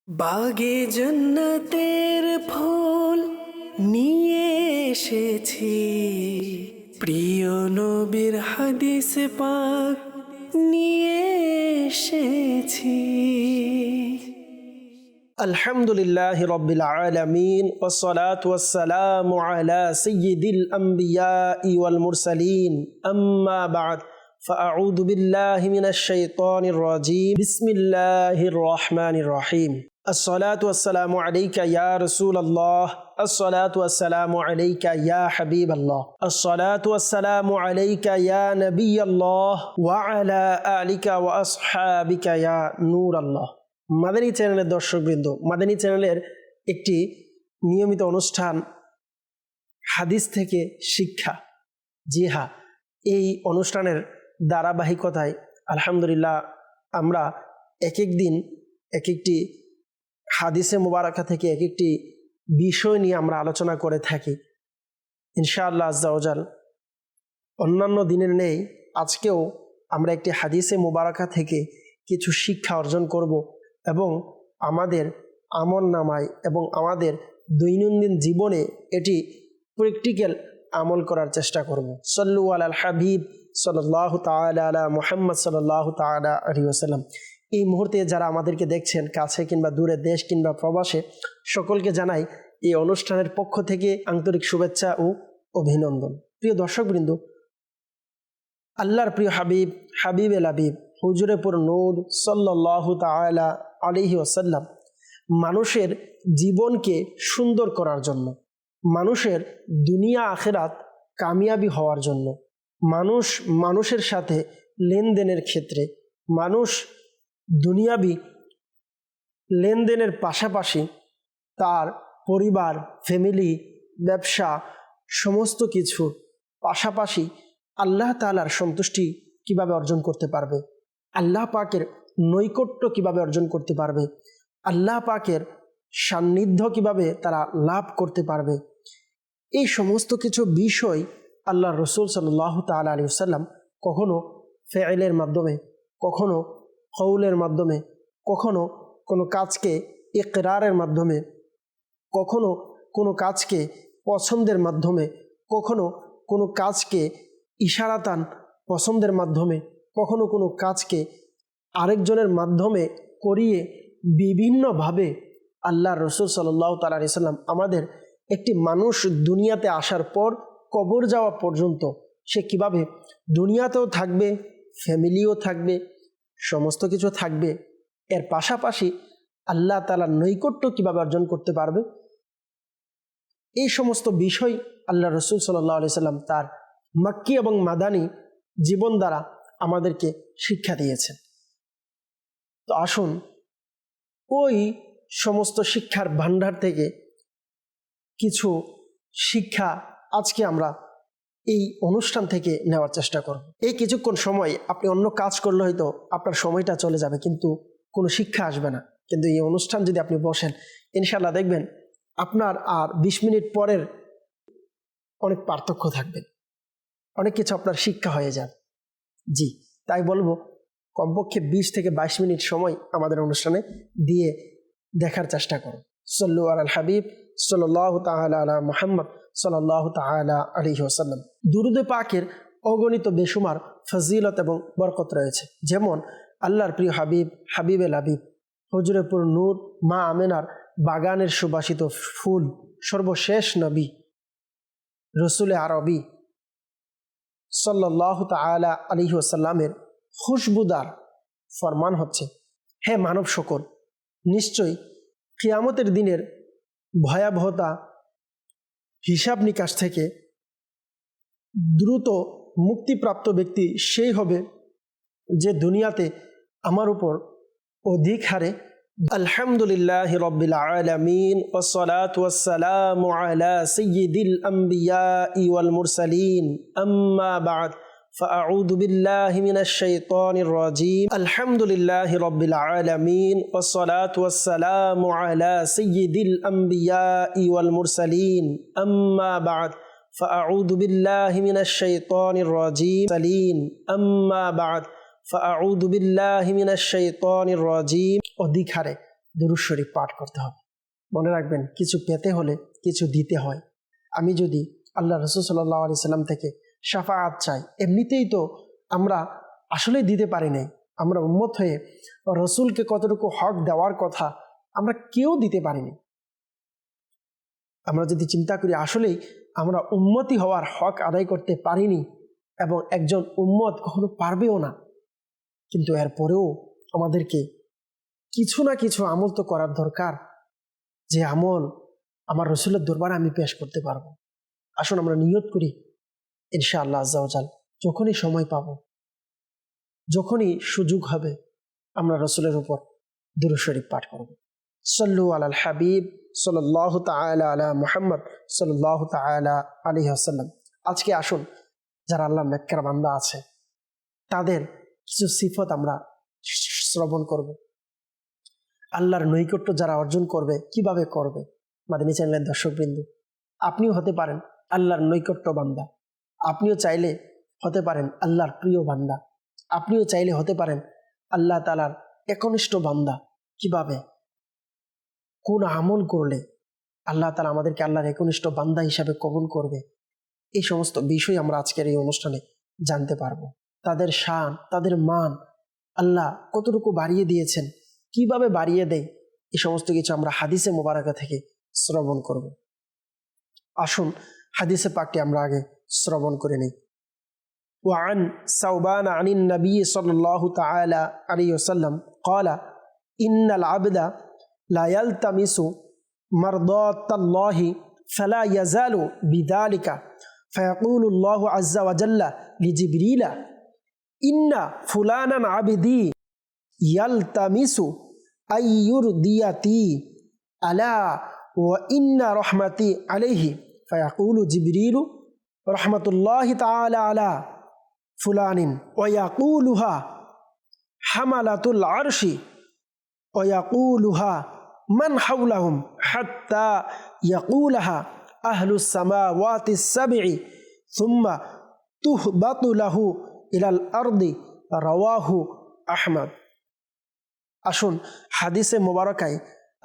বাগে জন্নতের ফুল নিয়ে এসেছি, প্রিয় নবীর হাদিস পাক নিয়ে এসেছি। আলহামদুলিল্লাহি রাব্বিল আলামিন ওয়াসসালাতু ওয়াসসালামু আলা সাইয়্যিদিল আমবিয়াই ওয়াল মুরসালিন আম্মা বা'দ ফাআউযু বিল্লাহি মিনাশ শাইতানির রাজীম বিসমিল্লাহির রহমানির রহিম। الصلاة والسلام عليك يا رسول الله، الصلاة والسلام عليك يا حبيب الله، الصلاة والسلام عليك يا نبي الله وعلى آلك وأصحابك يا نور الله। মাদানী চ্যানেলের দর্শকবৃন্দ, মাদানী চ্যানেলের একটি নিয়মিত অনুষ্ঠান হাদিস থেকে শিক্ষা। জি হ্যাঁ, এই অনুষ্ঠানের ধারাবাহিকতায় আলহামদুলিল্লাহ আমরা এক এক দিন এক একটি হাদিসে মুবারাকা থেকে এক একটি বিষয় নিয়ে আমরা আলোচনা করে থাকি ইনশাআল্লাহ আজ্জা ওয়াজাল। অন্যান্য দিনের নেই, আজকেও আমরা একটি হাদিসে মুবারাকা থেকে কিছু শিক্ষা অর্জন করব এবং আমাদের আমল নামায় এবং আমাদের দৈনন্দিন জীবনে এটি প্র্যাকটিক্যাল আমল করার চেষ্টা করব। সাল্লু আলাল হাবিব সাল্লাল্লাহু তাআলা আলা মুহাম্মদ সাল্লাল্লাহু তাআলা আলাইহি ওয়াসাল্লাম। এই মুহূর্তে যারা আমাদেরকে দেখছেন কাছে কিংবা দূরে, দেশ কিংবা প্রবাসে, সকলকে জানাই এই অনুষ্ঠানের পক্ষ থেকে আন্তরিক শুভেচ্ছা ও অভিনন্দন। প্রিয় দর্শকবৃন্দ, আল্লাহর প্রিয় হাবিব, হাবিবে লাবিব হুজুরে পুর নূর সাল্লাল্লাহু তাআলা আলাইহি ওয়াসাল্লাম মানুষের জীবনকে সুন্দর করার জন্য, মানুষের দুনিয়া আখিরাত কামিয়াবি হওয়ার জন্য, মানুষের সাথে লেনদেনের ক্ষেত্রে, মানুষ দুনিয়াবি লেনদেনের পাশাপাশি তার পরিবার, ফ্যামিলি, ব্যবসা, সমস্ত কিছু পাশাপাশি আল্লাহ তাআলার সন্তুষ্টি কিভাবে অর্জন করতে পারবে, আল্লাহ পাকের নৈকট্য কিভাবে অর্জন করতে পারবে, আল্লাহ পাকের সান্নিধ্য কিভাবে তারা লাভ করতে পারবে, এই সমস্ত কিছু বিষয় আল্লাহ রসুল সাল্লাল্লাহু তাআলা আলাইহি ওয়াসাল্লাম কখনো ফেইলের মাধ্যমে, কখনো কওলের মাধ্যমে, কখনো কোনো কাজকে ইকরারের মাধ্যমে, কখনো কোনো কাজকে পছন্দের মাধ্যমে, কখনো কোনো কাজকে ইশারাতান পছন্দের মাধ্যমে, কখনো কোনো কাজকে আরেকজনের মাধ্যমে করিয়ে বিভিন্নভাবে আল্লাহ রসুল সাল্লাল্লাহু তাআলা আলাইহি ওয়াসাল্লাম আমাদের একটি মানুষ দুনিয়াতে আসার পর কবর যাওয়া পর্যন্ত সে কিভাবে দুনিয়াতেও থাকবে, ফ্যামিলিও থাকবে, সমস্ত কিছু থাকবে, এর পাশাপাশি আল্লাহ তাআলার নৈকট্য কিভাবে অর্জন করতে পারবে, এই সমস্ত বিষয় আল্লাহ রসুল সাল্লাল্লাহু আলাইহি ওয়াসাল্লাম তার মক্কি এবং মাদানী জীবন দ্বারা আমাদেরকে শিক্ষা দিয়েছেন। তো আসুন ওই সমস্ত শিক্ষার ভান্ডার থেকে কিছু শিক্ষা আজকে আমরা এই অনুষ্ঠান থেকে নেওয়ার চেষ্টা করব। এই কিছুক্ষণ সময় আপনি অন্য কাজ করলে হয়তো আপনার সময়টা চলে যাবে, কিন্তু কোনো শিক্ষা আসবে না। কিন্তু এই অনুষ্ঠান যদি আপনি বসেন, ইনশাআল্লাহ দেখবেন আপনার আর 20 মিনিট পরের অনেক পার্থক্য থাকবে, অনেক কিছু আপনার শিক্ষা হয়ে যাবে। জি, তাই বলবো কমপক্ষে 20 থেকে 22 মিনিট সময় আমাদের অনুষ্ঠানে দিয়ে দেখার চেষ্টা করুন। সাল্লু আলাল হাবিব সাল্লাল্লাহু তাআলা আলা মুহাম্মদ সাল্লাল্লাহু তাআলা আলাইহি ওয়াসাল্লাম। দুরুদে পাকের অগণিত বেশুমার ফজিলত এবং বরকত রয়েছে। যেমন আল্লাহর প্রিয় হাবিব, হাবিবে লাবিব হুজুরে পুর নূর মা আমেনার বাগানের সুবাসিত ফুল, সর্বশেষ নবী রসুলে আরবি সাল্লাল্লাহু তাআলা আলাইহি ওয়াসাল্লামের খুশবুদার ফরমান হচ্ছে, হে মানব সকল, নিশ্চয়ই কিয়ামতের দিনের ভয়াবহতা হিসাব নিকাশ থেকে দ্রুত মুক্তিপ্রাপ্ত ব্যক্তি সেই হবে যে দুনিয়াতে আমার উপর অধিক হারে আলহামদুলিল্লাহি রাব্বিল আলামিন ওয়াসসালাতু ওয়াসসালামু আলা সাইয়্যিদিল আমবিয়াই ওয়াল মুরসালিন আম্মা বা'দ فأعوذ بالله من الشيطان الرجيم الحمد لله رب العالمين والصلاة والسلام على سيد الأنبياء والمرسلين أما بعد فأعوذ بالله من الشيطان الرجيم أما بعد فأعوذ بالله من الشيطان الرجيم অধিক হারে দুরূদ শরীফ পাঠ করতে হবে। মনে রাখবেন, কিছু পেতে হলে কিছু দিতে হয়। আমি যদি আল্লাহ রাসূল সাল্লাল্লাহু আলাইহি সাল্লাম থেকে শাফাআত চাই, এমনিতেই তো আমরা আসলেই দিতে পারি নাই। আমরা উম্মত হয়ে রসুলকে কতটুকু হক দেওয়ার কথা আমরা কেউ দিতে পারিনি। আমরা যদি চিন্তা করি আসলেই আমরা উম্মতি হওয়ার হক আদায় করতে পারিনি, এবং একজন উম্মত কখনো পারবেও না। কিন্তু এরপরেও আমাদেরকে কিছু না কিছু আমল তো করার দরকার, যে আমল আমার রসুলের দরবারে আমি পেশ করতে পারবো। আসুন আমরা নিয়ত করি, ইনশাআল্লাহ আজ্জা ওয়াজাল যখনই সময় পাব, যখনই সুযোগ হবে, আমরা রসুলের উপর দুরূদ শরীফ পাঠ করব। সল্লু আলাল হাবিব সাল্লাল্লাহু তাআলা আলা মুহাম্মদ সাল্লাল্লাহু তাআলা আলাইহি ওয়াসাল্লাম। আজকে আসুন, যারা আল্লাহর নেককার বান্দা আছে তাদের কিছু সিফত আমরা শ্রবণ করব। আল্লাহর নৈকট্য যারা অর্জন করবে, কিভাবে করবে? মাদানী চ্যানেলের দর্শকবৃন্দ, আপনিও হতে পারেন আল্লাহর নৈকট্য বান্দা। আপনিও চাইলে হতে পারেন আল্লাহর প্রিয় বান্দা। আপনিও চাইলে হতে পারেন আল্লাহ তাআলার একনিষ্ঠ বান্দা। কিভাবে, কোন আমল করলে আল্লাহ তাআলা আমাদেরকে আল্লাহর একনিষ্ঠ বান্দা হিসাবে কবুল করবে, এই সমস্ত বিষয় আমরা আজকের এই অনুষ্ঠানে জানতে পারবো। তাদের শান, তাদের মান আল্লাহ কতটুকু বাড়িয়ে দিয়েছেন, কিভাবে বাড়িয়ে দেয়, এই সমস্ত কিছু আমরা হাদিসে মোবারকা থেকে শ্রবণ করব। আসুন হাদিসে পাকটি আমরা আগে শ্রবণ করে নিই। وعن ثوبان عن النبي صلى الله تعالى عليه وسلم قال إن العبد لا يلتمس مرضات الله فلا يزال بذلك فيقول الله عز وجل لجبريل إن فلانا عبدي يلتمس أن يرضيتي ألا وإن رحمتي عليه فيقول جبريل رحمة الله تعالى على فلان ويقولها حملة العرش ويقولها من حولهم حتى يقولها أهل السماوات السبع ثم تهبط له إلى الأرض رواه أحمد। আসুন হাদিসে মোবারকায়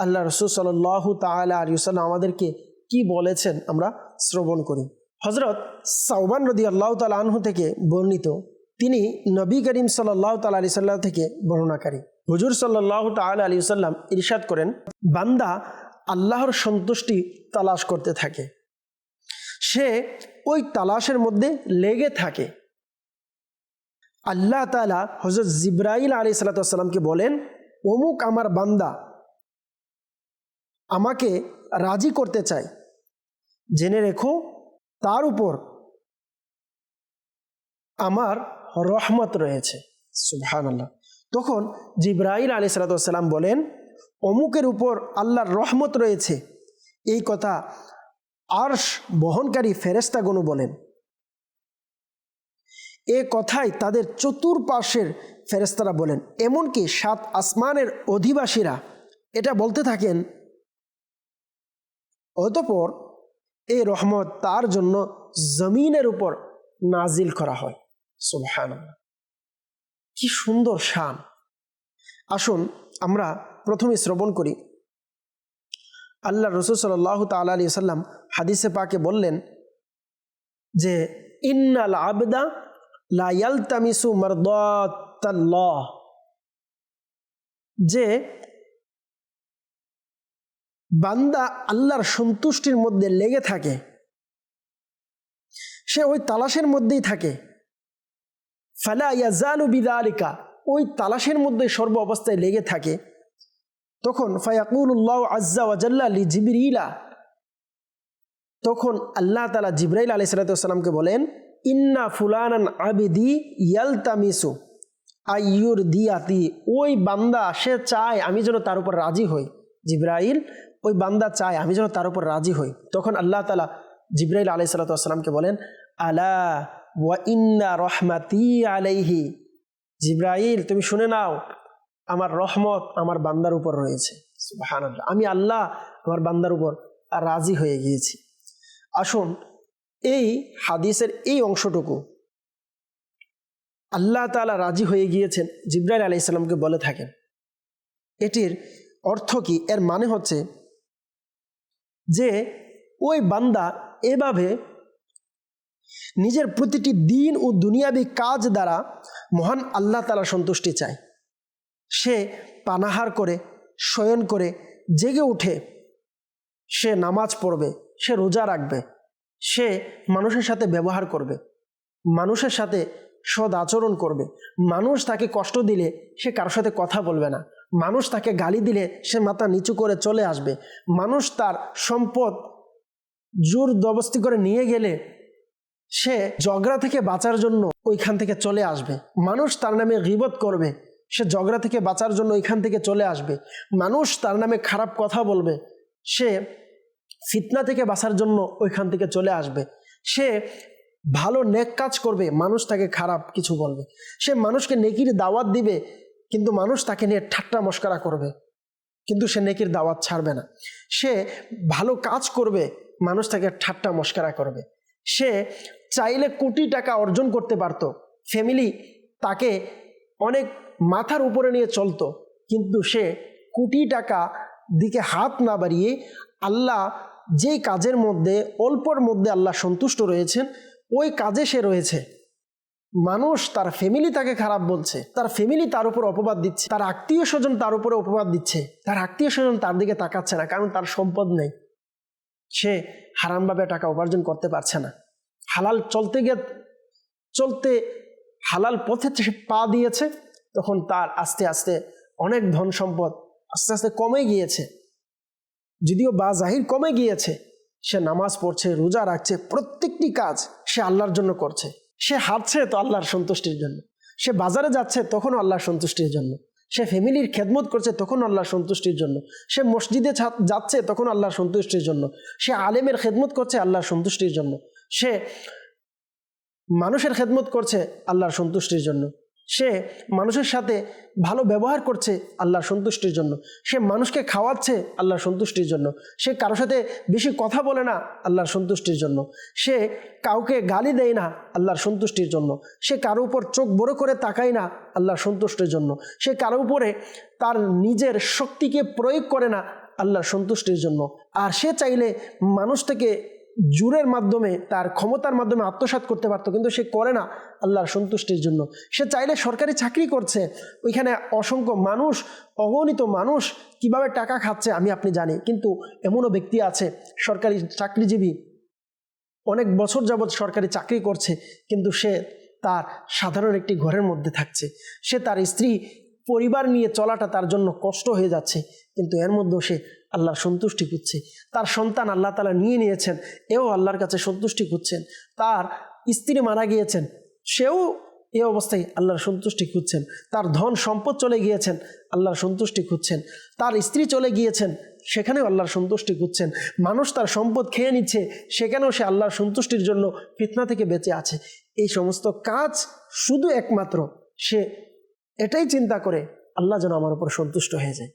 আল্লাহ রাসূল সাল্লাল্লাহু তাআলা আলাইহি ওয়াসাল্লাম আমাদেরকে কি বলেছেন আমরা শ্রবণ করি। হযরত সাওবান রাদিয়াল্লাহু তাআলা আনহু থেকে বর্ণিত, তিনি নবী করিম সাল্লাল্লাহু তাআলা আলাইহি সাল্লাম থেকে বর্ণনাকারী। হুজুর সাল্লাল্লাহু তাআলা আলাইহি ওয়াসাল্লাম ইরশাদ করেন, বান্দা আল্লাহর সন্তুষ্টি তালাশ করতে থাকে, সে ওই তালাশের মধ্যে লেগে থাকে। আল্লাহ তাআলা হযরত জিবরাইল আলাইহিস সালামকে বলেন, অমুক আমার বান্দা আমাকে রাজি করতে চায়, জেনে রেখো তার উপর আমার রহমত রয়েছে। সুবহানাল্লাহ। তখন জিবরাইল আলাইহিস সালাম বলেন, অমুকের উপর আল্লাহর রহমত রয়েছে, এই কথা আরশ বহনকারী ফেরেশতাগণ বলেন। এ কথাই তাদের চতুর্পার্শ্বের ফেরেশতারা বলেন, এমনকি 7 আসমানের অধিবাসীরা এটা বলতে থাকেন। অতঃপর এই রহমত তার জন্য জমিনের উপর নাজিল করা হয়। সুবহানাল্লাহ, কি সুন্দর শান। আসুন আমরা প্রথমে শ্রবণ করি। আল্লাহ রাসূল সাল্লাল্লাহু তাআলা আলাইহি ওয়াসাল্লাম হাদিসে পাকে বললেন যে, ইন্নাল আবদা লা ইয়ালতামিসু মারদাতাল্লাহ, যে বান্দা আল্লাহর সন্তুষ্টির মধ্যে লেগে থাকে, সে ওই তালাশের মধ্যেই থাকে। ফালা ইয়াজালু বিযালিকা, ওই তালাশের মধ্যে সর্ব অবস্থায় লেগে থাকে। তখন ফায়াকুলুল্লাহু আজ্জা ওয়া জাল্লা লিজিবরিলা, তখন আল্লাহ তাআলা জিবরাইল আলাইহিস সালামকে বলেন, ইন্না ফুলানান আবিদি ইয়ালতামিসু আইয়ুরদিয়াতি, ওই বান্দা সে চায় আমি যেন তার উপর রাজি হই। জিবরাইল, ওই বান্দা চায় আমি যেন তার উপর রাজি হই। তখন আল্লাহ তাআলা জিবরাইল আলাইহিস সালামকে বলেন, আলা ওয়া ইন্না রহমাতি আলাইহি, জিবরাইল তুমি শুনে নাও, আমার রহমত আমার বান্দার উপর রয়েছে। সুবহানাল্লাহ, আমি আল্লাহ আমার বান্দার উপর রাজি হয়ে গিয়েছি। আসুন এই হাদিসের এই অংশটুকু আল্লাহ তাআলা রাজি হয়ে গিয়েছেন জিবরাইল আলাইহিস সালামকে বলে থাকেন, এটির অর্থ কি? এর মানে হচ্ছে যে ওই বান্দা এভাবে নিজের প্রতিটি দিন ও দুনিয়াবি কাজ দ্বারা মহান আল্লাহ তাআলার সন্তুষ্টি চায়। সে পানাহার করে, শয়ন করে, জেগে উঠে, সে নামাজ পড়বে, সে রোজা রাখবে, সে মানুষের সাথে ব্যবহার করবে, মানুষের সাথে সদ আচরণ করবে, মানুষ তাকে কষ্ট দিলে সে কারোর সাথে কথা বলবে না, মানুষ তাকে গালি দিলে সে মাথা নিচু করে চলে আসবে, মানুষ তার সম্পদ জোর জবরদস্তি করে নিয়ে গেলে সে ঝগড়া থেকে বাঁচার জন্য ওইখান থেকে চলে আসবে, মানুষ তার নামে গীবত করবে, সে ঝগড়া থেকে বাঁচার জন্য ওইখান থেকে চলে আসবে, মানুষ তার নামে খারাপ কথা বলবে, সে ফিতনা থেকে বাঁচার জন্য ওইখান থেকে চলে আসবে, সে ভালো নেক কাজ করবে, মানুষ তাকে খারাপ কিছু বলবে, সে মানুষকে নেকির দাওয়াত দিবে, কিন্তু মানুষ তাকে নিয়ে ঠাট্টা মশকরা করবে, কিন্তু সে নেকির দাওয়াত ছাড়বে না, সে ভালো কাজ করবে, মানুষ তাকে ঠাট্টা মশকরা করবে, সে চাইলে কোটি টাকা অর্জন করতে পারত, ফ্যামিলি তাকে অনেক মাথার উপরে নিয়ে চলতো, কিন্তু সে কোটি টাকা দিকে হাত না বাড়িয়ে আল্লাহ যেই কাজের মধ্যে অল্পর মধ্যে আল্লাহ সন্তুষ্ট রয়েছেন ওই কাজে সে রয়েছে। মানুষ তার ফ্যামিলি তাকে খারাপ বলছে, তার ফ্যামিলি তার উপর অপবাদ দিচ্ছে, তার আত্মীয় স্বজন তার উপরে অপবাদ দিচ্ছে, তার আত্মীয় স্বজন তার দিকে তাকাচ্ছে না, কারণ তার সম্পদ নেই, সে হারামভাবে টাকা উপার্জন করতে পারছে না, হালাল চলতে হালাল পথে সে পা দিয়েছে, তখন তার আস্তে আস্তে অনেক ধন সম্পদ আস্তে আস্তে কমে গিয়েছে, যদিও বাজাহির কমে গিয়েছে, সে নামাজ পড়ছে, রোজা রাখছে, প্রত্যেকটি কাজ সে আল্লাহর জন্য করছে, সে হাঁটছে তো আল্লাহর সন্তুষ্টির জন্য, সে বাজারে যাচ্ছে তখনও আল্লাহর সন্তুষ্টির জন্য, সে ফ্যামিলির খেদমত করছে তখন আল্লাহর সন্তুষ্টির জন্য, সে মসজিদে যাচ্ছে তখন আল্লাহর সন্তুষ্টির জন্য, সে আলেমের খেদমত করছে আল্লাহর সন্তুষ্টির জন্য, সে মানুষের খেদমত করছে আল্লাহর সন্তুষ্টির জন্য, সে মানুষের সাথে ভালো ব্যবহার করছে আল্লাহর সন্তুষ্টির জন্য, সে মানুষকে খাওয়াচ্ছে আল্লাহর সন্তুষ্টির জন্য, সে কারোর সাথে বেশি কথা বলে না আল্লাহর সন্তুষ্টির জন্য, সে কাউকে গালি দেয় না আল্লাহর সন্তুষ্টির জন্য, সে কারো উপর চোখ বড় করে তাকায় না আল্লাহর সন্তুষ্টির জন্য, সে কারো উপরে তার নিজের শক্তিকে প্রয়োগ করে না আল্লাহর সন্তুষ্টির জন্য, আর সে চাইলে মানুষ থেকে জোরের মাধ্যমে তার ক্ষমতার মাধ্যমে আত্মসাৎ করতে পারতো, কিন্তু সে করে না আল্লাহর সন্তুষ্টির জন্য। সে চাইলে সরকারি চাকরি করছে, ওইখানে অসংখ্য মানুষ, অগণিত মানুষ কিভাবে টাকা খাচ্ছে আমি আপনি জানি, কিন্তু এমনও ব্যক্তি আছে সরকারি চাকরিজীবী, অনেক বছর যাবৎ সরকারি চাকরি করছে, কিন্তু সে তার সাধারণ একটি ঘরের মধ্যে থাকছে, সে তার স্ত্রী পরিবার নিয়ে চলাটা তার জন্য কষ্ট হয়ে যাচ্ছে, কিন্তু এর মধ্যেও সে আল্লাহর সন্তুষ্টি খুঁজছে, তার সন্তান আল্লাহ তাআলা নিয়ে নিয়েছেন, এও আল্লাহর কাছে সন্তুষ্টি খুঁজছেন, তার স্ত্রী মারা গিয়েছেন, সেও এ অবস্থায় আল্লাহর সন্তুষ্টি খুঁজছেন, তার ধন সম্পদ চলে গিয়েছেন, আল্লাহর সন্তুষ্টি খুঁজছেন, তার স্ত্রী চলে গিয়েছেন, সেখানেও আল্লাহর সন্তুষ্টি খুঁজছেন, মানুষ তার সম্পদ খেয়ে নিচ্ছে, সেখানেও সে আল্লাহর সন্তুষ্টির জন্য ফিতনা থেকে বেঁচে আছে। এই সমস্ত কাজ শুধু একমাত্র সে এটাই চিন্তা করে আল্লাহ যেন আমার উপর সন্তুষ্ট হয়ে যায়,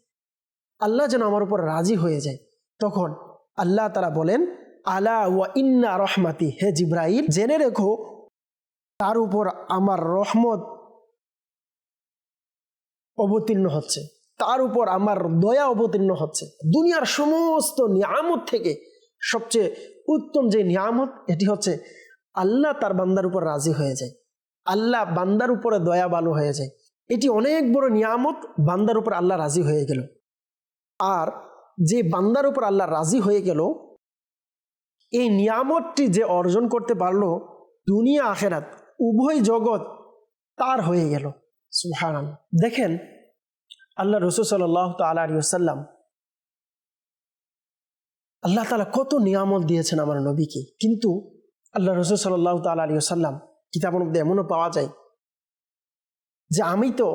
আল্লাহ যেন আমার উপর রাজি হয়ে যায়। তখন আল্লাহ তাআলা বলেন, আলা ওয়া ইন্না রহমাতি, হে জিব্রাইল জেনে রেখো তার উপর আমার রহমত অবতীর্ণ হচ্ছে, তার উপর আমার দয়া অবতীর্ণ হচ্ছে। দুনিয়ার সমস্ত নিয়ামত থেকে সবচেয়ে উত্তম যে নিয়ামত, এটি হচ্ছে আল্লাহ তার বান্দার উপর রাজি হয়ে যায়, আল্লাহ বান্দার উপরে দয়াবালু হয়ে যায়। এটি অনেক বড় নিয়ামত, বান্দার উপর আল্লাহ রাজি হয়ে গেল। আর যে বান্দার উপর আল্লাহ রাজি হয়ে গেল, এই নিয়ামতটি যে অর্জন করতে পারলো, দুনিয়া আখেরাত উভয় জগৎ তার হয়ে গেল। সুবহানাল্লাহ। দেখেন আল্লাহ রাসূল সাল্লাল্লাহু তাআলা আলাইহি ওয়াসাল্লাম, আল্লাহ তাআলা কত নিয়ামত দিয়েছেন আমার নবীকে, কিন্তু আল্লাহ রাসূল সাল্লাল্লাহু তাআলা আলাইহি ওয়াসাল্লাম কিতাবের মধ্যে এমনও পাওয়া যায় যে আমি তো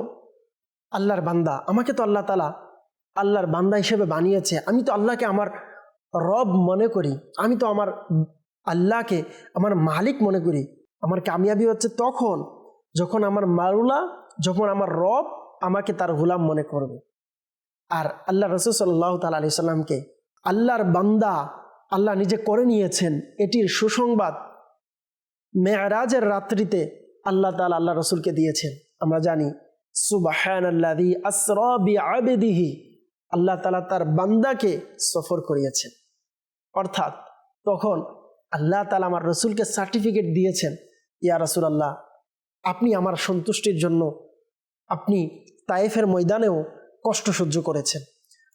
আল্লাহর বান্দা, আমাকে তো আল্লাহ তাআলা আল্লাহর বান্দা হিসেবে বানিয়েছে, আমি তো আল্লাহকে আমার রব মনে করি, আমি তো আমার আল্লাহকে আমার মালিক মনে করি। আমার কামিয়াবি হচ্ছে তখন যখন আমার মাওলা, যখন আমার রব আমাকে তার গোলাম মনে করবে। আর আল্লাহ রাসূল সাল্লাল্লাহু তাআলা আলাইহি সাল্লামকে আল্লাহর বান্দা আল্লাহ নিজে করে নিয়েছেন, এটির সুসংবাদ মেরাজের রাত্রিতে আল্লাহ তাআলা আল্লাহ রাসূলকে দিয়েছেন। আমরা জানি সুবহানাল্লাযী আসরা বিআবদিহি, আল্লাহ তাআলা তার বান্দাকে সফর করিয়েছেন। অর্থাৎ তখন আল্লাহ তাআলা আমার রসুলকে সার্টিফিকেট দিয়েছেন, ইয়া রাসূলুল্লাহ, আপনি আমার সন্তুষ্টির জন্য আপনি তায়েফের ময়দানেও কষ্ট সহ্য করেছেন,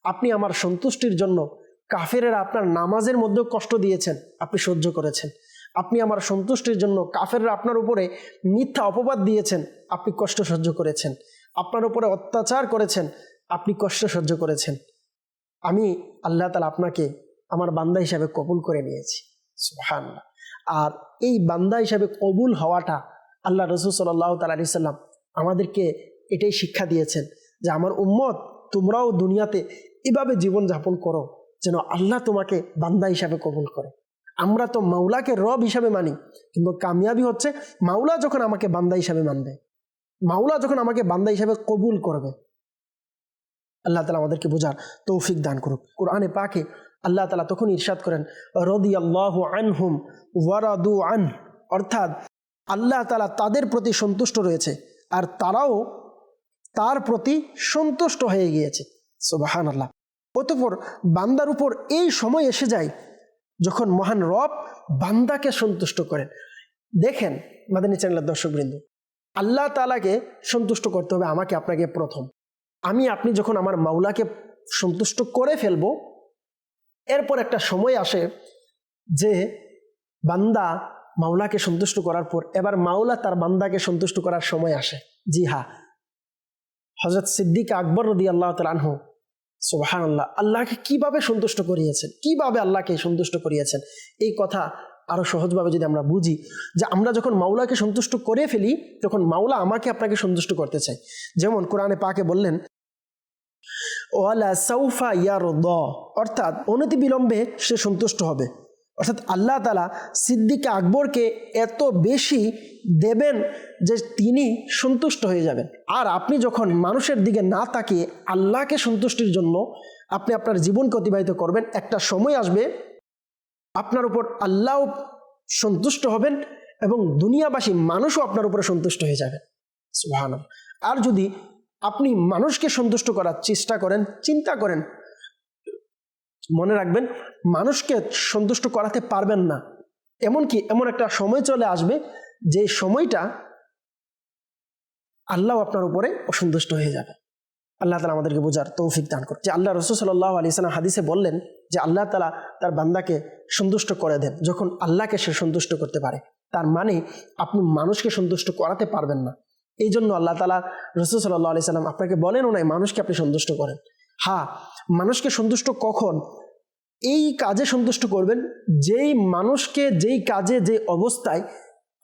আপনি আমার সন্তুষ্টির জন্য কাফেরেরা আপনার নামাজের মধ্যেও কষ্ট দিয়েছেন, আপনি সহ্য করেছেন, আপনি আমার সন্তুষ্টির জন্য কাফেররা আপনার উপরে মিথ্যা অপবাদ দিয়েছেন, আপনি কষ্ট সহ্য করেছেন, আপনার উপরে অত্যাচার করেছেন, আপনি কষ্ট সহ্য করেছেন। আমি আল্লাহ তাআলা আপনাকে আমার বান্দা হিসাবে কবুল করে নিয়েছি। সুবহানাল্লাহ। আর এই বান্দা হিসাবে কবুল হওয়াটা আল্লাহ রাসূল সাল্লাল্লাহু তাআলা আলাইহি সাল্লাম আমাদেরকে এটাই শিক্ষা দিয়েছেন যে আমার উম্মত, তোমরাও দুনিয়াতে এভাবে জীবন যাপন করো যেন আল্লাহ তোমাকে বান্দা হিসাবে কবুল করে। আমরা তো মাওলাকে রব হিসাবে মানি, কিন্তু কামিয়াবি হচ্ছে মাওলা যখন আমাকে বান্দা হিসাবে মানবে, মাওলা যখন আমাকে বান্দা হিসাবে কবুল করবে। আল্লাহ তাআলা আমাদেরকে বোঝার তৌফিক দান করুক। কোরআনে পাকে আল্লাহ তাআলা তখন ইরশাদ করেন, রাদিয়াল্লাহু আনহুম ওয়া রাদু আন, অর্থাৎ আল্লাহ তাআলা তাদের প্রতি সন্তুষ্ট রয়েছে আর তারাও তার প্রতি সন্তুষ্ট হয়ে গিয়েছে। সুবহানাল্লাহ। অতঃপর বান্দার উপর এই সময় এসে যায় যখন মহান রব বান্দাকে সন্তুষ্ট করেন। দেখেন মাদানী চ্যানেলের দর্শকবৃন্দ, আল্লাহ তাআলাকে সন্তুষ্ট করতে হবে আমাকে আপনাকে প্রথম। আপনি যখন আমার মাওলাকে সন্তুষ্ট করে ফেলবো, এরপর একটা সময় আসে যে বান্দা মাওলাকে সন্তুষ্ট করার পর এবার মাওলা তার বান্দাকে সন্তুষ্ট করার সময় আসে। জি হ্যাঁ, হযরত সিদ্দিক আকবর রাদিয়াল্লাহু তাআলা আনহু সুবহানাল্লাহ আল্লাহকে কিভাবে সন্তুষ্ট করিয়েছেন, কিভাবে আল্লাহকে সন্তুষ্ট করিয়েছেন, এই কথা আরো সহজভাবে যদি আমরা বুঝি যে আমরা যখন মাওলাকে সন্তুষ্ট করে ফেলি তখন মাওলা আমাকে আপনাকে সন্তুষ্ট করতে চাই। যেমন কোরআনে পাকে বললেন, ওয়ালা সাউফা ইয়ারদা, অর্থাৎ অনতি বিলম্বে সে সন্তুষ্ট হবে। অর্থাৎ আল্লাহ তাআলা সিদ্দিক আকবরকে এত বেশি দেবেন যে তিনি সন্তুষ্ট হয়ে যাবেন। আর আপনি যখন মানুষের দিকে না তাকিয়ে আল্লাহকে সন্তুষ্টির জন্য আপনি আপনার জীবনকে অতিবাহিত করবেন, একটা সময় আসবে আপনার উপর আল্লাহ সন্তুষ্ট হবেন এবং দুনিয়াবাসী মানুষও আপনার উপরে সন্তুষ্ট হয়ে যাবে। সুবহানাল্লাহ। আর যদি আপনি মানুষকে সন্তুষ্ট করার চেষ্টা করেন, চিন্তা করেন, মনে রাখবেন মানুষকে সন্তুষ্ট করাতে পারবেন না। এমনকি এমন একটা সময় চলে আসবে যে সময়টা আল্লাহ আপনার উপরে অসন্তুষ্ট হয়ে যাবে। আল্লাহ তাআলা আমাদেরকে বোঝার তৌফিক দান করুন। যে আল্লাহ রাসূল সাল্লাল্লাহু আলাইহি সাল্লাম হাদিসে বললেন যে আল্লাহ তাআলা তার বান্দাকে সন্তুষ্ট করে দেন যখন আল্লাহকে সে সন্তুষ্ট করতে পারে। তার মানে আপনি মানুষকে সন্তুষ্ট করাতে পারবেন না। এই জন্য আল্লাহ তাআলা রাসূল সাল্লাল্লাহু আলাইহি সাল্লাম আপনাকে বলেনও নাই মানুষকে আপনি সন্তুষ্ট করেন। হ্যাঁ, মানুষকে সন্তুষ্ট কখন? এই কাজে সন্তুষ্ট করবেন যেই মানুষকে, যেই কাজে, যে অবস্থায়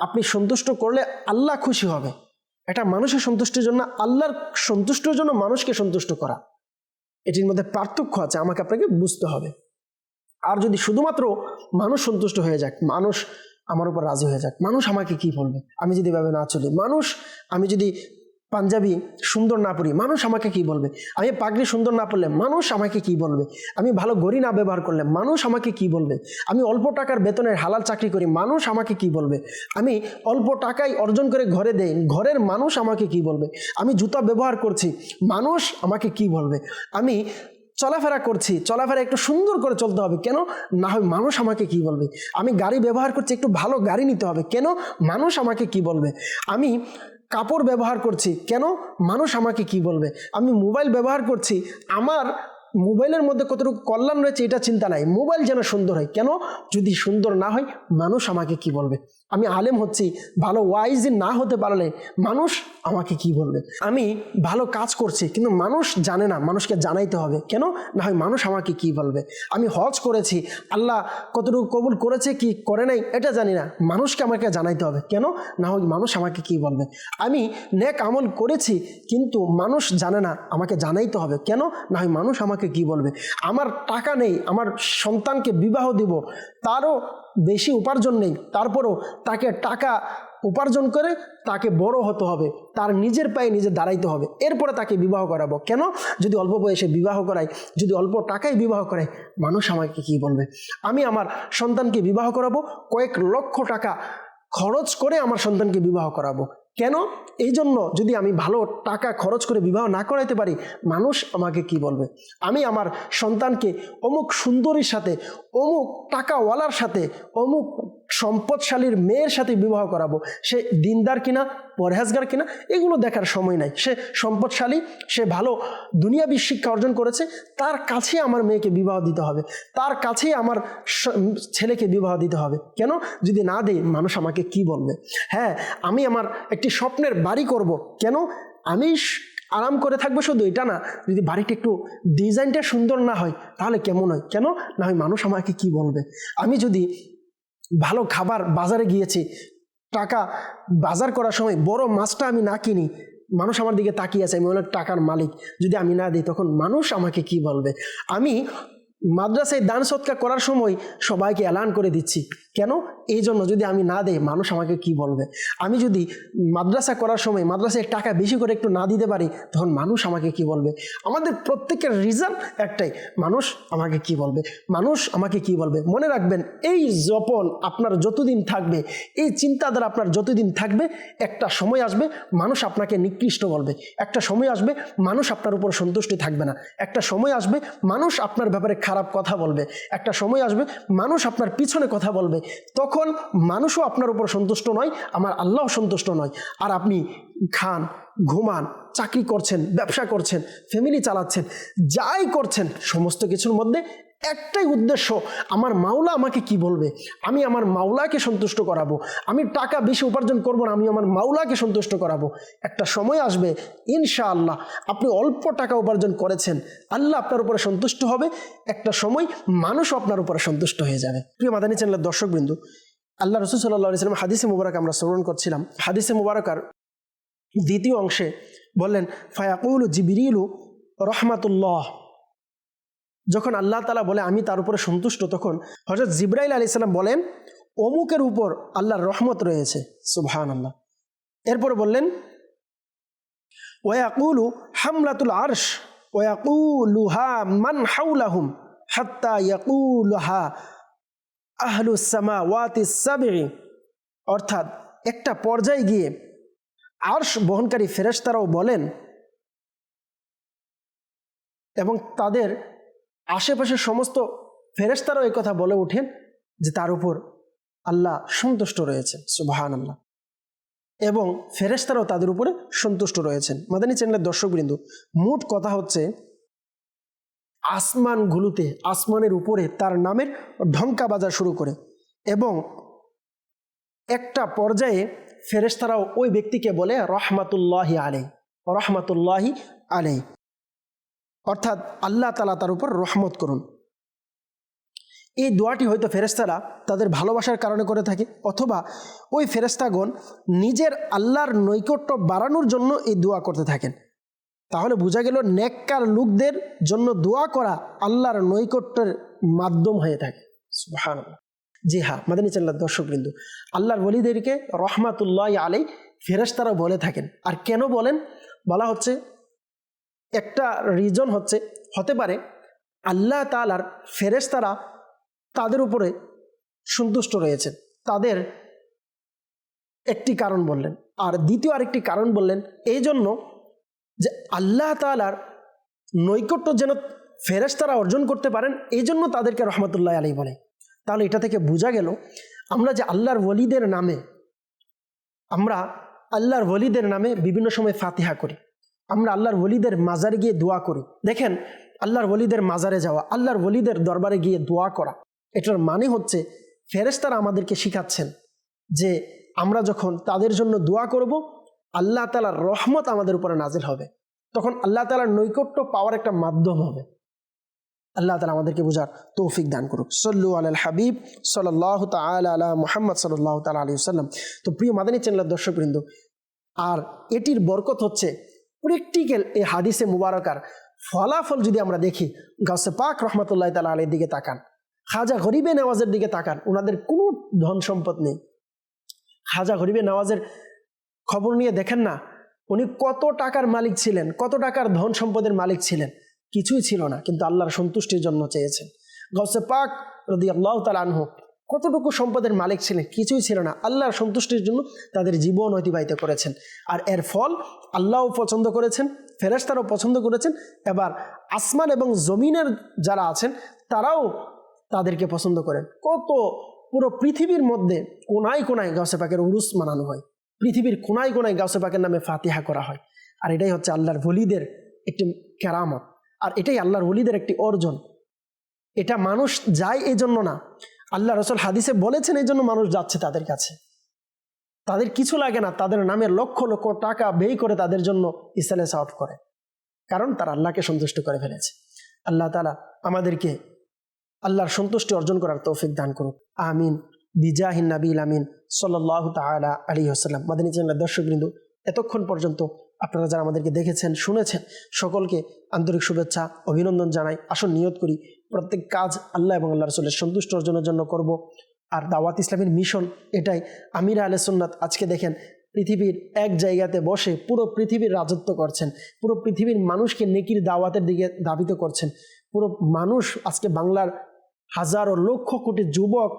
আপনি সন্তুষ্ট করলে আল্লাহ খুশি হবে। এটা মানুষের সন্তুষ্টির জন্য, আল্লাহর সন্তুষ্টির জন্য মানুষকে সন্তুষ্ট করা, এটির মধ্যে পার্থক্য আছে, আমাকে আপনাকে বুঝতে হবে। আর যদি শুধুমাত্র মানুষ সন্তুষ্ট হয়ে যাক, মানুষ আমার উপর রাজি হয়ে যাক, মানুষ আমাকে কি বলবে আমি যদি এভাবে না চলি, মানুষ আমি যদি পাঞ্জাবি সুন্দর না পরি মানুষ আমাকে কি বলবে, আমি পাগড়ি সুন্দর না পরলে মানুষ আমাকে কি বলবে, আমি ভালো ঘড়ি না ব্যবহার করলে মানুষ আমাকে কি বলবে, আমি অল্প টাকার বেতনের হালাল চাকরি করি মানুষ আমাকে কি বলবে, আমি অল্প টাকায় অর্জন করে ঘরে দেই, ঘরের মানুষ আমাকে কি বলবে, আমি জুতা ব্যবহার করছি মানুষ আমাকে কি বলবে, আমি চলাফেরা করছি, চলাফেরা একটু সুন্দর করে চলতে হবে, কেন না হয় মানুষ আমাকে কি বলবে, আমি গাড়ি ব্যবহার করছি একটু ভালো গাড়ি নিতে হবে, কেন মানুষ আমাকে কি বলবে, আমি কাপড় ব্যবহার করছি, কেন মানুষ আমাকে কি বলবে, আমি মোবাইল ব্যবহার করছি, আমার মোবাইলের মধ্যে কতটুকু কল্যাণ রয়েছে এটা চিন্তা নাই, মোবাইল যেন সুন্দর হয়, কেন যদি সুন্দর না হয় মানুষ আমাকে কি বলবে, আমি আলেম হচ্ছি, ভালো ওয়াইজ না হতে পারলে মানুষ আমাকে কি বলবে, আমি ভালো কাজ করছি কিন্তু মানুষ জানে না, মানুষকে জানাইতে হবে, কেন না হয় মানুষ আমাকে কি বলবে, আমি হজ করেছি আল্লাহ কতটুকু কবুল করেছে কি করে নাই এটা জানি না, মানুষকে আমাকে জানাইতে হবে, কেন না হয় মানুষ আমাকে কি বলবে, আমি নেক আমল করেছি কিন্তু মানুষ জানে না, আমাকে জানাইতে হবে, কেন না হয় মানুষ আমাকে কি বলবে, আমার টাকা নেই, আমার সন্তানকে বিবাহ দিব, তারও বেশি উপার্জন নেই, তারপরও তাকে টাকা উপার্জন করে তাকে বড় হতে হবে, তার নিজের পায়ে নিজে দাঁড়াইতে হবে, এরপরে তাকে বিবাহ করাবো, কেন যদি অল্প বয়সে বিবাহ করাই, যদি অল্প টাকায় বিবাহ করাই মানুষ আমাকে কি বলবে, আমি আমার সন্তানকে বিবাহ করাবো, কয়েক লক্ষ টাকা খরচ করে আমার সন্তানকে বিবাহ করাবো, কেন? এই জন্য যদি আমি ভালো টাকা খরচ করে বিবাহ না করাইতে পারি, মানুষ আমাকে কি বলবে? আমি আমার সন্তানকে অমুক সুন্দরীর সাথে, অমুক টাকাওয়ালার সাথে, অমুক সম্পদশালীর মেয়ের সাথে বিবাহ করাবো, সে দিনদার কিনা, পরহেজগার কিনা, এগুলো দেখার সময় নাই। সে সম্পদশালী, সে ভালো দুনিয়াবী শিক্ষা অর্জন করেছে, তার কাছে আমার মেয়েকে বিবাহ দিতে হবে, তার কাছেই আমার ছেলেকে বিবাহ দিতে হবে। কেন? যদি না দেই, মানুষ আমাকে কি বলবে? হ্যাঁ, আমি আমার একটি স্বপ্নের বাড়ি করব, কেন? আমি আরাম করে থাকবো শুধু এটা না, যদি বাড়িটা একটু ডিজাইনটা সুন্দর না হয় তাহলে কেমন হয়? কেন না হয়? মানুষ আমাকে কি বলবে? আমি যদি ভালো খাবার বাজারে গিয়েছি, টাকা বাজার করার সময় বড় মাছটা আমি না কিনি, মানুষ আমার দিকে তাকিয়ে আছে, আমি অনেক টাকার মালিক, যদি আমি না দিই তখন মানুষ আমাকে কি বলবে? আমি মাদ্রাসায় দান সৎকার করার সময় সবাইকে এলান করে দিচ্ছি, কেন? এই জন্য যদি আমি না দেই, মানুষ আমাকে কি বলবে? আমি যদি মাদ্রাসা করার সময় মাদ্রাসায় টাকা বেশি করে একটু না দিতে পারি, তখন মানুষ আমাকে কি বলবে? আমাদের প্রত্যেকের রিজন একটাই, মানুষ আমাকে কি বলবে, মানুষ আমাকে কি বলবে। মনে রাখবেন, এই যপন আপনার যতদিন থাকবে, এই চিন্তাধারা আপনার যতদিন থাকবে, একটা সময় আসবে মানুষ আপনাকে নিকৃষ্ট বলবে, একটা সময় আসবে মানুষ আপনার উপর সন্তুষ্ট থাকবে না, একটা সময় আসবে মানুষ আপনার ব্যাপারে খারাপ কথা বলবে, একটা সময় আসবে মানুষ আপনার পিছনে কথা বলবে, তখন মানুষও আপনার উপর সন্তুষ্ট নয়, আমার আল্লাহ সন্তুষ্ট নয়। আর আপনি খান, ঘুমান, চাকরি করছেন, ব্যবসা করছেন, ফ্যামিলি চালাচ্ছেন, যাই করছেন, সমস্ত কিছুর মধ্যে একটাই উদ্দেশ্য, আমার মাওলা আমাকে কি বলবে, আমি আমার মাওলাকে সন্তুষ্ট করাবো। আমি টাকা বেশি উপার্জন করবো না, আমি আমার মাওলাকে সন্তুষ্ট করাবো। একটা সময় আসবে ইনশাআল্লাহ, আপনি অল্প টাকা উপার্জন করেছেন, আল্লাহ আপনার উপরে সন্তুষ্ট হবে, একটা সময় মানুষও আপনার উপরে সন্তুষ্ট হয়ে যাবে। প্রিয় মাদানী চ্যানেলের দর্শকবৃন্দু, আল্লাহ রাসূল সাল্লাল্লাহু আলাইহি ওয়াসাল্লাম হাদিসে মুবারক আমরা শ্রবণ করছিলাম। হাদিসে মুবারকার দ্বিতীয় অংশে বললেন, ফায়াকুলু জিবরিলু রহমাতুল্লাহ, যখন আল্লাহ তাআলা বলে আমি তার উপরে সন্তুষ্ট, তখন হযরত জিবরাইল আলাইহিস সালাম বলেন অমুকের উপর আল্লাহর রহমত রয়েছে, সুবহানাল্লাহ। এরপর বললেন ওয়ায়াকুলু হামলাতুল আরশ ওয়ায়াকুলুহা মান হাওলাহুম হাত্তা ইয়াকুলুহা আহলুস সামাওয়াতিস সাবঈ, অর্থাৎ একটা পর্যায়ে গিয়ে আরশ বহনকারী ফেরেশতারাও বলেন এবং তাদের আশেপাশের সমস্ত ফেরেশতারাও এই কথা বলে ওঠেন যে তার উপর আল্লাহ সন্তুষ্ট রয়েছেন, সুবহানাল্লাহ, এবং ফেরেশতারাও তাদের উপরে সন্তুষ্ট রয়েছেন। মাদানী চ্যানেলের দর্শকবৃন্দ, মোট কথা হচ্ছে আসমানগুলোতে, আসমানের উপরে তার নামের ঢঙ্কা বাজা শুরু করে, এবং একটা পর্যায়ে ফেরেশতারাও ওই ব্যক্তিকে বলে রহমাতুল্লাহি আলাইহি, রহমাতুল্লাহি আলাইহি, অর্থাৎ আল্লাহ তাআলা তার উপর রহমত করুন। এই দোয়াটি হয়তো ফেরেশতারা তাদের ভালোবাসার কারণে করে থাকে, অথবা ওই ফেরেশতাগণ নিজের আল্লাহর নৈকট্য বাড়ানোর জন্য এই দোয়া করতে থাকেন। তাহলে বোঝা গেল নেককার লোকদের জন্য দোয়া করা আল্লাহর নৈকট্যের মাধ্যম হয়ে থাকে, সুবহানাল্লাহ। জি হ্যাঁ মাদানী চ্যানেলের দর্শকবৃন্দ, আল্লাহর ওলিদেরকে রহমাতুল্লাহি আলাইহি ফেরেশতারা বলে থাকেন। আর কেন বলেন? বলা হচ্ছে একটা রিজন হচ্ছে, হতে পারে আল্লাহ তাআলার ফেরেশতারা তাদের উপরে সন্তুষ্ট রয়েছেন, তাদের একটি কারণ বললেন। আর দ্বিতীয় আরেকটি কারণ বললেন এই জন্য যে আল্লাহ তাআলার নৈকট্য যেন ফেরেশতারা অর্জন করতে পারেন, এই জন্য তাদেরকে রহমতুল্লাহি আলাইহি বলে। তাহলে এটা থেকে বোঝা গেল আমরা যে আল্লাহর ওলিদের নামে, আমরা আল্লাহর ওলিদের নামে বিভিন্ন সময় ফাতিহা করি, আমরা আল্লাহর ওলিদের মাজারে গিয়ে দোয়া করি। দেখেন, আল্লাহর ওলিদের মাজারে যাওয়া, আল্লাহর ওলিদের দরবারে গিয়ে দোয়া করা, এটার মানে হচ্ছে ফেরেশতারা আমাদেরকে শিখাচ্ছেন যে আমরা যখন তাদের জন্য দোয়া করব, আল্লাহ তাআলার রহমত আমাদের উপরে নাজিল হবে, তখন আল্লাহ তাআলার নৈকট্য পাওয়ার একটা মাধ্যম হবে। আল্লাহ তাআলা আমাদেরকে বোঝার তৌফিক দান করুক। সল্লু আলাল হাবিব সাল্লাল্লাহু তাআলা আলা মুহাম্মদ সাল্লাল্লাহু তাআলা আলাইহি ওয়াসাল্লাম। তো প্রিয় মাদানী চ্যানেলের দর্শকবৃন্দ, আর এটির বরকত হচ্ছে প্র্যাকটিক্যাল এই হাদিসে মুবারকার ফলাফল যদি আমরা দেখি, গাউসে পাক রহমতুল্লাহি তাআলা আলাইহির দিকে তাকান, খাজা গরিবে নওয়াজের দিকে তাকান, ওনাদের কোনো ধন সম্পদ নেই। খাজা গরিবে নওয়াজের খবর নিয়ে দেখেন না, উনি কত টাকার মালিক ছিলেন, কত টাকার ধন সম্পদের মালিক ছিলেন, কিছুই ছিল না, কিন্তু আল্লাহর সন্তুষ্টির জন্য চেয়েছেন। গাউসে পাক রাদিয়াল্লাহু তাআলা আনহু কতটুকু সম্পদের মালিক ছিলেন? কিছুই ছিল না। আল্লাহর সন্তুষ্টির জন্য তাদের জীবন অতিবাহিত করেছেন, আর এর ফল আল্লাহও পছন্দ করেছেন, ফেরেশতারাও পছন্দ করেছেন, এবার আসমান এবং জমিনের যারা আছেন তারাও তাদেরকে পছন্দ করেন। কত পুরো পৃথিবীর মধ্যে কোনায় কোনায় গাউসে পাকের উরুস মানানো হয়, পৃথিবীর কোনায় কোনায় গাউসে পাকের নামে ফাতিহা করা হয়। আর এটাই হচ্ছে আল্লাহর ওলিদের একটি কেরামত, আর এটাই আল্লাহর ওলিদের একটি অর্জন। এটা মানুষ যায় এই জন্য না, আল্লাহ রাসূল হাদিসে বলেছেন এই জন্য মানুষ যাচ্ছে তাদের কাছে। তাদের কিছু লাগে না, তাদের নামে লক্ষ লক্ষ টাকা ব্যয় করে তাদের জন্য ইসলাস আউট করে, কারণ তারা আল্লাহকে সন্তুষ্ট করে ফেলেছে। আল্লাহ তাআলা আমাদেরকে আল্লাহর সন্তুষ্টি অর্জন করার তৌফিক দান করুক, আমিন। বিজাহিন নবীল আমিন সাল্লাল্লাহু তাআলা আলাইহি ওয়াসাল্লাম। মাদানী চ্যানেলের দর্শকবৃন্দ, এতক্ষণ পর্যন্ত আপনারা যারা আমাদেরকে দেখেছেন, শুনেছেন, সকলকে আন্তরিক শুভেচ্ছা, অভিনন্দন জানাই। আসুন নিয়ত করি প্রত্যেক কাজ আল্লাহ এবং আল্লাহ রাসূলের সন্তুষ্ট অর্জনের জন্য করব। আর দাওয়াত ইসলামের মিশন এটাই। আমির আহলে সুন্নাত আজকে দেখেন পৃথিবীর এক জায়গাতে বসে পুরো পৃথিবীর রাজত্ব করছেন, পুরো পৃথিবীর মানুষকে নেকির দাওয়াতের দিকে ধাবিত করছেন। পুরো মানুষ আজকে বাংলার হাজারো লক্ষ কোটি যুবক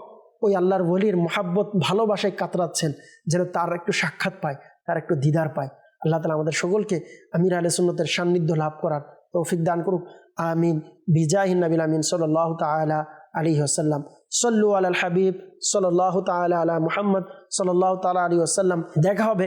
ওই আল্লাহর ওলির মহাব্বত ভালোবাসায় কাতরাচ্ছেন, যেন তার একটু সাক্ষাৎ পায়, তার একটু দিদার পায়। আল্লাহ তাআলা আমাদের সকলকে আমির আহলে সুন্নাতের সান্নিধ্য লাভ করার তৌফিক দান করুক, আমিন। বিজাহিন নবীল আমিন সাল্লাল্লাহু তাআলা আলাইহি ওয়াসাল্লাম। সাল্লু আলাল হাবিব সাল্লাল্লাহু তাআলা আলা মুহাম্মদ সাল্লাল্লাহু তাআলা আলাইহি ওয়াসাল্লাম। দেখা হবে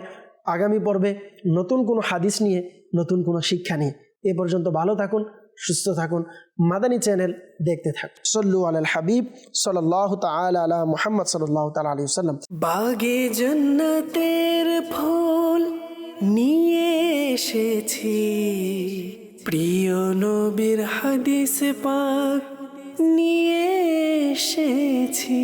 আগামী পর্বে নতুন কোনো হাদিস নিয়ে, নতুন কোনো শিক্ষা নিয়ে। এ পর্যন্ত ভালো থাকুন, সুস্থ থাকুন, মাদানী চ্যানেল দেখতে থাকুন। সাল্লু আলাল হাবিব সাল্লাল্লাহু তাআলা আলা মুহাম্মদ সাল্লাল্লাহু তাআলা আলাইহি ওয়াসাল্লাম। বাগে জান্নাতের ফুল নিয়ে এসেছি, প্রিয় নবীর হাদিস পাক নিয়ে এসেছি।